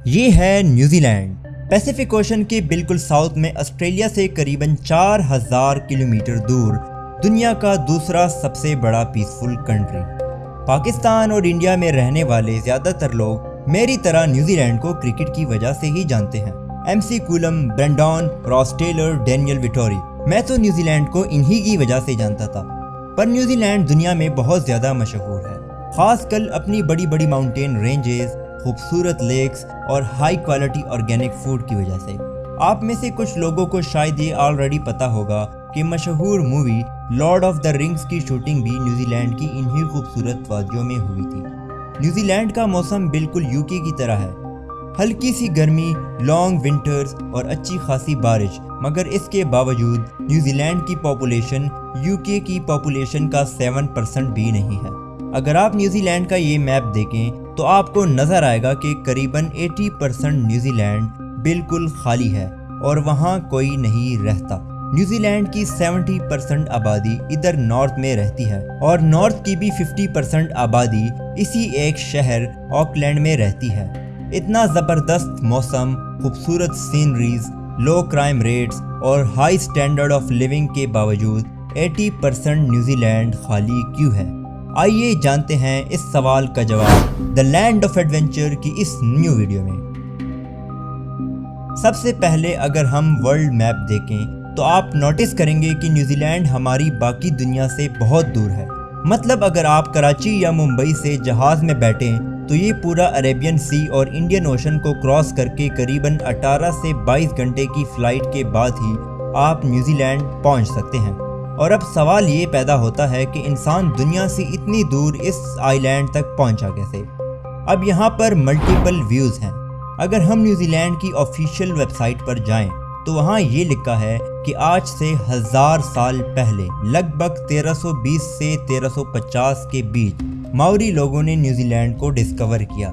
یہ ہے New Zealand, Pacific Ocean کے بالکل ساؤتھ میں آسٹریلیا سے قریباً 4000 کلومیٹر دور دنیا کا دوسرا سب سے بڑا پیسفل کنٹری۔ پاکستان اور انڈیا میں رہنے والے زیادہ تر لوگ میری طرح نیوزی لینڈ کو کرکٹ کی وجہ سے ہی جانتے ہیں۔ McCullum, Brendon, Ross Taylor, Daniel Vettori, میں تو نیوزی لینڈ کو انہی کی وجہ سے جانتا تھا۔ پر نیوزی لینڈ دنیا میں بہت زیادہ مشہور ہے، خاص کر اپنی بڑی بڑی ماؤنٹین رینجز، خوبصورت لیکس اور ہائی کوالٹی آرگینک فوڈ کی وجہ سے۔ آپ میں سے کچھ لوگوں کو شاید یہ آلریڈی پتا ہوگا کہ مشہور movie Lord of the Rings کی شوٹنگ بھی نیوزی لینڈ کی انہی خوبصورت وادیوں میں ہوئی تھی۔ نیوزی لینڈ کا موسم بالکل یو کے کی طرح ہے، ہلکی سی گرمی، لانگ ونٹرز اور اچھی خاصی بارش، مگر اس کے باوجود نیوزی لینڈ کی پاپولیشن یو کے کی پاپولیشن کا 7% بھی نہیں ہے۔ اگر آپ نیوزی لینڈ کا یہ میپ دیکھیں تو آپ کو نظر آئے گا کہ قریباً 80% نیوزی لینڈ بالکل خالی ہے اور وہاں کوئی نہیں رہتا۔ نیوزی لینڈ کی 70% آبادی ادھر نارتھ میں رہتی ہے اور نارتھ کی بھی 50% آبادی اسی ایک شہر آکلینڈ میں رہتی ہے۔ اتنا زبردست موسم، خوبصورت سینریز، لو کرائم ریٹس اور ہائی سٹینڈرڈ آف لیونگ کے باوجود 80% نیوزی لینڈ خالی کیوں ہے؟ آئیے جانتے ہیں اس سوال کا جواب دی لینڈ آف ایڈونچر کی اس نیو ویڈیو میں۔ سب سے پہلے اگر ہم ورلڈ میپ دیکھیں تو آپ نوٹس کریں گے کہ نیوزی لینڈ ہماری باقی دنیا سے بہت دور ہے۔ مطلب اگر آپ کراچی یا ممبئی سے جہاز میں بیٹھیں تو یہ پورا عربین سی اور انڈین اوشن کو کراس کر کے قریباً 18 سے 22 گھنٹے کی فلائٹ کے بعد ہی آپ نیوزی لینڈ پہنچ سکتے ہیں۔ اور اب سوال یہ پیدا ہوتا ہے کہ انسان دنیا سے اتنی دور اس آئی لینڈ تک پہنچا کیسے؟ اب یہاں پر ملٹیپل ویوز ہیں۔ اگر ہم نیوزی لینڈ کی آفیشیل ویب سائٹ پر جائیں تو وہاں یہ لکھا ہے کہ آج سے 1000 سال پہلے لگ بھگ 1320 سے 1350 کے بیچ ماوری لوگوں نے نیوزی لینڈ کو ڈسکور کیا۔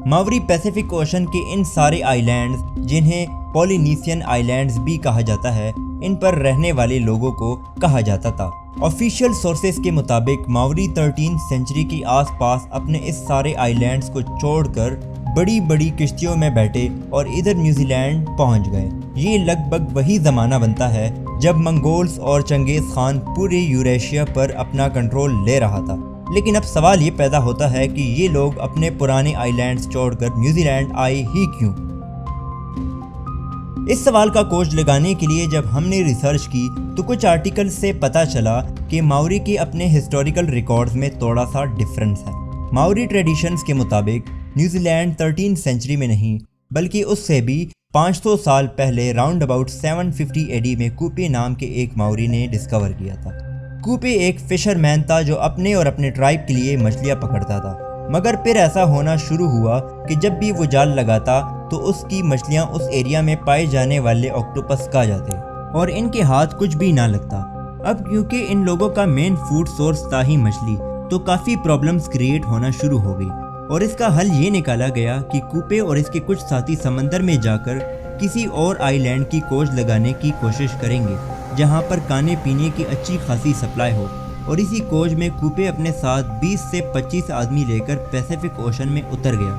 ماوری پیسیفک اوشن کے ان سارے آئی لینڈز، جنہیں پولینیشین آئی لینڈز بھی کہا جاتا ہے، ان پر رہنے والے لوگوں کو کہا جاتا تھا۔ آفیشیل سورسز کے مطابق ماوری 13 سینچری کے آس پاس اپنے اس سارے آئی لینڈز کو چھوڑ کر بڑی بڑی کشتیوں میں بیٹھے اور ادھر نیوزی لینڈ پہنچ گئے۔ یہ لگ بھگ وہی زمانہ بنتا ہے جب منگولز اور چنگیز خان پورے یوریشیا پر اپنا کنٹرول لے رہا تھا۔ لیکن اب سوال یہ پیدا ہوتا ہے کہ یہ لوگ اپنے پرانے آئی لینڈز چھوڑ کر نیوزی لینڈ آئے ہی کیوں؟ اس سوال کا کوش لگانے کے لیے جب ہم نے ریسرچ کی تو کچھ آرٹیکل سے پتہ چلا کہ ماوری کے اپنے ہسٹوریکل ریکارڈز میں تھوڑا سا ڈفرنس ہے۔ ماوری ٹریڈیشنز کے مطابق نیوزی لینڈ 13 سینچری میں نہیں بلکہ اس سے بھی 500 سال پہلے راؤنڈ اباؤٹ 750 AD میں کوپے نام کے ایک ماوری نے ڈسکور کیا تھا۔ کوپے ایک فشر مین تھا جو اپنے اور اپنے ٹرائب کے لیے مچھلیاں پکڑتا تھا، مگر پھر ایسا ہونا شروع ہوا کہ جب بھی وہ جال لگاتا تو اس کی مچھلیاں اس ایریا میں پائے جانے والے آکٹوپس کھا جاتے اور ان کے ہاتھ کچھ بھی نہ لگتا۔ اب کیونکہ ان لوگوں کا مین فوڈ سورس تھا ہی مچھلی، تو کافی پرابلمز کریٹ ہونا شروع ہو گئی اور اس کا حل یہ نکالا گیا کہ کوپے اور اس کے کچھ ساتھی سمندر میں جا کر کسی اور آئی لینڈ کی کھوج لگانے کی کوشش کریں گے جہاں پر کھانے پینے کی اچھی خاصی سپلائی ہو، اور اسی کھوج میں کوپے اپنے ساتھ 20 سے 25 آدمی لے کر پیسیفک اوشن میں اتر گیا۔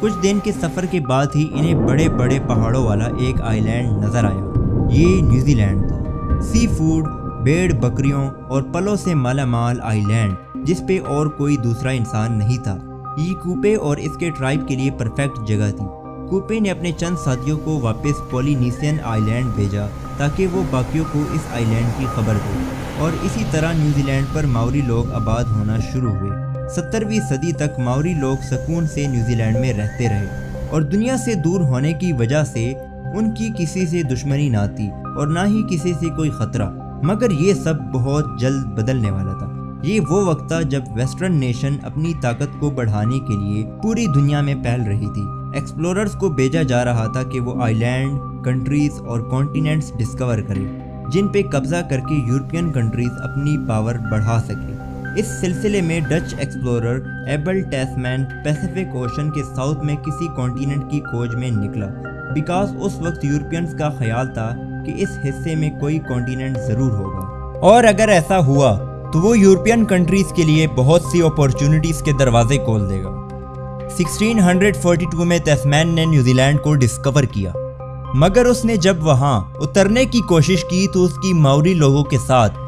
کچھ دن کے سفر کے بعد ہی انہیں بڑے بڑے پہاڑوں والا ایک آئی لینڈ نظر آیا۔ یہ نیوزی لینڈ تھا، سی فوڈ، بھیڑ بکریوں اور پلوں سے مالا مال آئی لینڈ جس پہ اور کوئی دوسرا انسان نہیں تھا۔ یہ کوپے اور اس کے ٹرائب کے لیے پرفیکٹ جگہ تھی۔ کوپے نے اپنے چند ساتھیوں کو واپس پولینیشین آئی لینڈ بھیجا تاکہ وہ باقیوں کو اس آئی لینڈ کی خبر دے، اور اسی طرح نیوزی لینڈ پر ماوری لوگ آباد ہونا شروع ہوئے۔ 17ویں صدی تک ماوری لوگ سکون سے نیوزی لینڈ میں رہتے رہے اور دنیا سے دور ہونے کی وجہ سے ان کی کسی سے دشمنی نہ تھی اور نہ ہی کسی سے کوئی خطرہ۔ مگر یہ سب بہت جلد بدلنے والا تھا۔ یہ وہ وقت تھا جب ویسٹرن نیشن اپنی طاقت کو بڑھانے کے لیے پوری دنیا میں پھیل رہی تھی۔ ایکسپلوررز کو بھیجا جا رہا تھا کہ وہ آئی لینڈ، کنٹریز اور کانٹیننٹس ڈسکور کریں جن پہ قبضہ کر کے یورپین کنٹریز اپنی پاور بڑھا سکیں۔ اس سلسلے میں Dutch explorer Abel Tasman Pacific Ocean کے ساؤتھ میں کسی کانٹیننٹ کی کھوج میں نکلا، بیکاز اس وقت یورپینز کا خیال تھا کہ اس حصے میں کوئی کانٹیننٹ ضرور ہوگا، اور اگر ایسا ہوا تو وہ یورپین کنٹریز کے لیے بہت سی اپورچونٹیز کے دروازے کھول دے گا۔ 1642 में तस्मैन ने न्यूजीलैंड को डिस्कवर किया, मगर उसने जब वहां उतरने की कोशिश की तो उसकी माओरी लोगों के साथ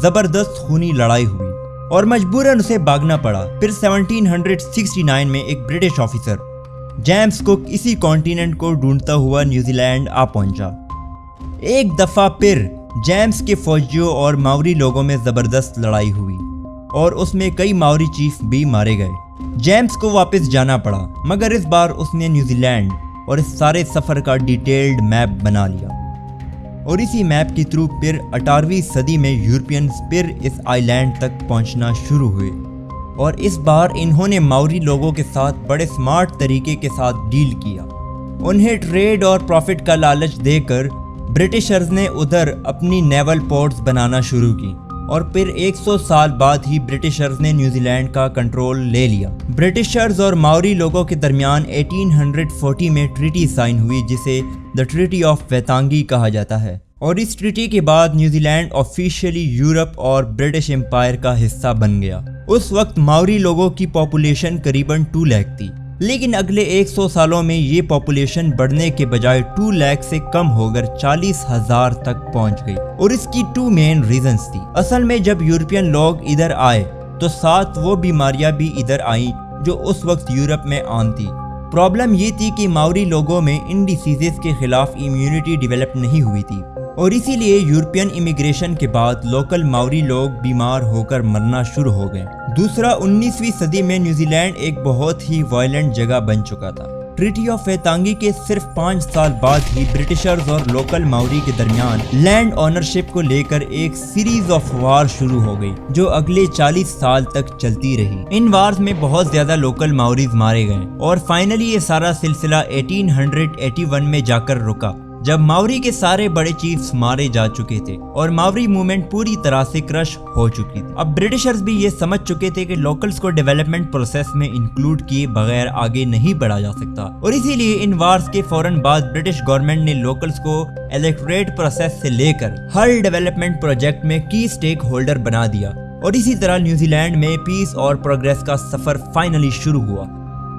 जबरदस्त खूनी लड़ाई हुई और मजबूरन उसे भागना पड़ा। फिर 1769 में एक ब्रिटिश ऑफिसर जेम्स कुक इसी कॉन्टिनेंट को ढूंढता हुआ न्यूजीलैंड आ पहुंचा। एक दफा फिर जेम्स के फौजियों और माओरी लोगों में जबरदस्त लड़ाई हुई और उसमें कई माओरी चीफ भी मारे गए। जेम्स को वापस जाना पड़ा, मगर इस बार उसने न्यूजीलैंड और इस सारे सफ़र का डिटेल्ड मैप बना लिया और इसी मैप के थ्रू फिर 18वीं सदी में यूरोपियंस फिर इस आइलैंड तक पहुंचना शुरू हुए और इस बार इन्होंने माओरी लोगों के साथ बड़े स्मार्ट तरीके के साथ डील किया। उन्हें ट्रेड और प्रॉफिट का लालच देकर ब्रिटिशर्स ने उधर अपनी नेवल पोर्ट्स बनाना शुरू की और फिर 100 साल बाद ही ब्रिटिशर्स ने न्यूजीलैंड का कंट्रोल ले लिया। ब्रिटिशर्स और माओरी लोगों के दरमियान 1840 में ट्रीटी साइन हुई जिसे द ट्रीटी ऑफ वेतांगी कहा जाता है और इस ट्रीटी के बाद न्यूजीलैंड ऑफिशियली यूरोप और ब्रिटिश एम्पायर का हिस्सा बन गया। उस वक्त माओरी लोगों की पॉपुलेशन करीबन 2 लाख थी, लेकिन अगले 100 सालों में ये पॉपुलेशन बढ़ने के बजाय 2 लाख से कम होकर 40,000 तक पहुंच गई और इसकी 2 मेन रीजंस थी। असल में जब यूरोपियन लोग इधर आए तो साथ वो बीमारियां भी इधर आईं जो उस वक्त यूरोप में आम थी। प्रॉब्लम ये थी कि माओरी लोगों में इन डिसीजेस के खिलाफ इम्यूनिटी डेवलप नहीं हुई थी और इसीलिए यूरोपियन इमिग्रेशन के बाद लोकल माओरी लोग बीमार होकर मरना शुरू हो गए। दूसरा, 19वीं सदी में न्यूजीलैंड एक बहुत ही वायलेंट जगह बन चुका था। ट्रीटी ऑफ वेतांगी के सिर्फ 5 साल बाद ही ब्रिटिशर्स और लोकल माओरी के दरमियान लैंड ओनरशिप को लेकर एक सीरीज ऑफ वार शुरू हो गई जो अगले 40 साल तक चलती रही। इन वार्स में बहुत ज्यादा लोकल माओरीज मारे गए और फाइनली ये सारा सिलसिला 1881 में जाकर रुका जब माओरी के सारे बड़े चीफ्स मारे जा चुके थे और माओरी मूवमेंट पूरी तरह से क्रश हो चुकी थी। अब ब्रिटिशर्स भी ये समझ चुके थे कि लोकल्स को डेवलपमेंट प्रोसेस में इंक्लूड किए बगैर आगे नहीं बढ़ा जा सकता और इसीलिए इन वार्स के फौरन बाद ब्रिटिश गवर्नमेंट ने लोकल्स को इलेक्टोरेट प्रोसेस से लेकर हर डेवलपमेंट प्रोजेक्ट में की स्टेक होल्डर बना दिया और इसी तरह न्यूजीलैंड में पीस और प्रोग्रेस का सफर फाइनली शुरू हुआ।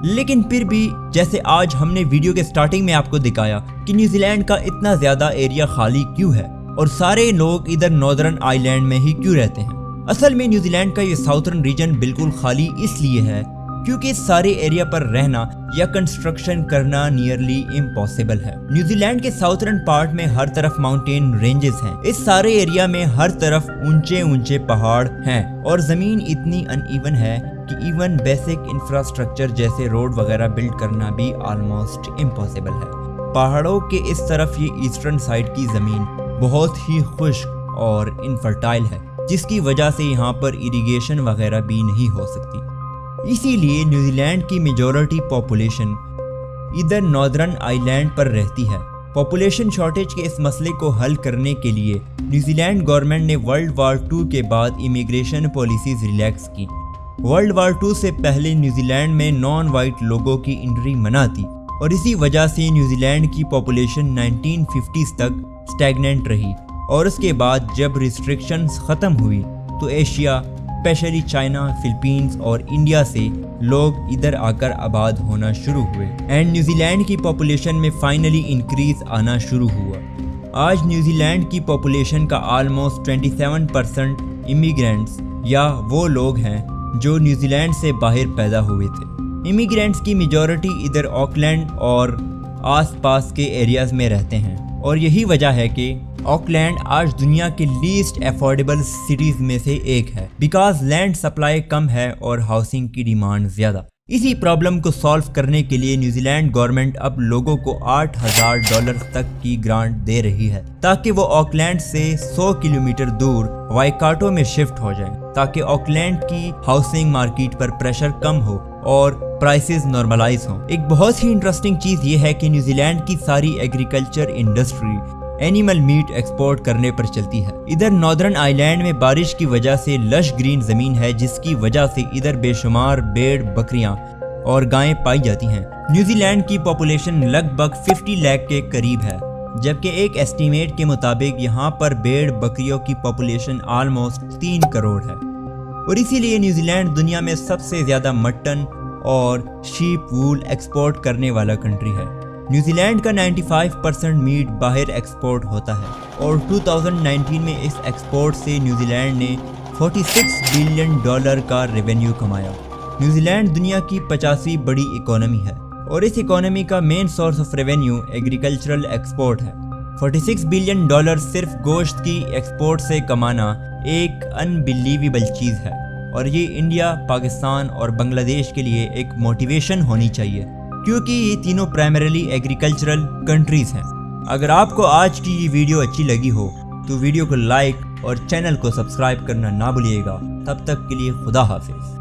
लेकिन फिर भी जैसे आज हमने वीडियो के स्टार्टिंग में आपको दिखाया कि न्यूजीलैंड का इतना ज्यादा एरिया खाली क्यों है और सारे लोग इधर नॉर्दर्न आइलैंड में ही क्यों रहते हैं। असल में न्यूजीलैंड का ये साउथर्न रीजन बिल्कुल खाली इसलिए है क्योंकि इस सारे एरिया पर रहना या कंस्ट्रक्शन करना नियरली इम्पॉसिबल है। न्यूजीलैंड के साउथर्न पार्ट में हर तरफ माउंटेन रेंजेस हैं। इस सारे एरिया में हर तरफ ऊंचे ऊंचे पहाड़ हैं और जमीन इतनी अनइवन है कि इवन बेसिक इंफ्रास्ट्रक्चर जैसे रोड वगैरह बिल्ड करना भी ऑलमोस्ट इम्पॉसिबल है। पहाड़ों के इस तरफ ये ईस्टर्न साइड की जमीन बहुत ही खुश्क और इनफर्टाइल है जिसकी वजह से यहाँ पर इरिगेशन वगैरह भी नहीं हो सकती। इसीलिए न्यूजीलैंड की मेजॉरिटी पॉपुलेशन इधर नॉर्दर्न आइलैंड पर रहती है। पॉपुलेशन शॉर्टेज के इस मसले को हल करने के लिए न्यूजीलैंड गवर्नमेंट ने वर्ल्ड वार 2 के बाद इमिग्रेशन पॉलिसीज रिलैक्स की। वर्ल्ड वार 2 से पहले न्यूजीलैंड में नॉन वाइट लोगों की एंट्री मना थी और इसी वजह से न्यूजीलैंड की पॉपुलेशन 1950s तक स्टैग्नेंट रही और उसके बाद जब रिस्ट्रिक्शंस ख़त्म हुई तो एशिया स्पेशली चाइना, फिलीपींस और इंडिया से लोग इधर आकर आबाद होना शुरू हुए एंड न्यूजीलैंड की पॉपुलेशन में फाइनली इंक्रीज आना शुरू हुआ। आज न्यूजीलैंड की पॉपुलेशन का ऑलमोस्ट 27% इमिग्रेंट्स या वो लोग हैं जो न्यूजीलैंड से बाहर पैदा हुए थे। इमिग्रेंट्स की मेजॉरिटी इधर ऑकलैंड और आसपास के एरियाज में रहते हैं और यही वजह है कि ऑकलैंड आज दुनिया के लीस्ट अफोर्डेबल सिटीज में से एक है बिकॉज लैंड सप्लाई कम है और हाउसिंग की डिमांड ज्यादा। इसी प्रॉब्लम को सॉल्व करने के लिए न्यूजीलैंड गवर्नमेंट अब लोगों को $8,000 तक की ग्रांट दे रही है ताकि वो ऑकलैंड से 100 किलोमीटर दूर वाइकाटो में शिफ्ट हो जाएं ताकि ऑकलैंड की हाउसिंग मार्केट पर प्रेशर कम हो और प्राइसेस नॉर्मलाइज हो। एक बहुत ही इंटरेस्टिंग चीज ये है कि न्यूजीलैंड की सारी agriculture industry animal meet export करने पर चलती है। इधर नॉर्दर्न आइलैंड में बारिश की वजह से लश ग्रीन जमीन है जिसकी वजह से इधर बेशुमार भेड़, बकरियां और गायें पाई जाती हैं। न्यूजीलैंड की पॉपुलेशन लगभग 50 लाख के करीब है जबकि एक एस्टीमेट के मुताबिक यहाँ पर भेड़ बकरियों की पॉपुलेशन ऑलमोस्ट 3 करोड़ है और इसीलिए न्यूजीलैंड दुनिया में सबसे ज्यादा मटन, और शीप वूल एक्सपोर्ट करने वाला कंट्री है। न्यूजीलैंड का 95% मीट बाहर एक्सपोर्ट होता है और 2019 में इस एक्सपोर्ट से न्यूजीलैंड ने $46 बिलियन का रेवेन्यू कमाया। न्यूजीलैंड दुनिया की 50वीं बड़ी इकोनॉमी है और इस इकोनॉमी का main source of revenue agricultural export है। $46 बिलियन सिर्फ गोश्त की एक्सपोर्ट से कमाना एक अनबिलीवेबल चीज़ है और ये इंडिया, पाकिस्तान और बांग्लादेश के लिए एक मोटिवेशन होनी चाहिए, क्योंकि ये तीनों प्राइमरीली एग्रीकल्चरल कंट्रीज़ हैं। अगर आपको आज की ये वीडियो अच्छी लगी हो तो वीडियो को लाइक और चैनल को सब्सक्राइब करना ना भूलिएगा। तब तक के लिए खुदा हाफिज़।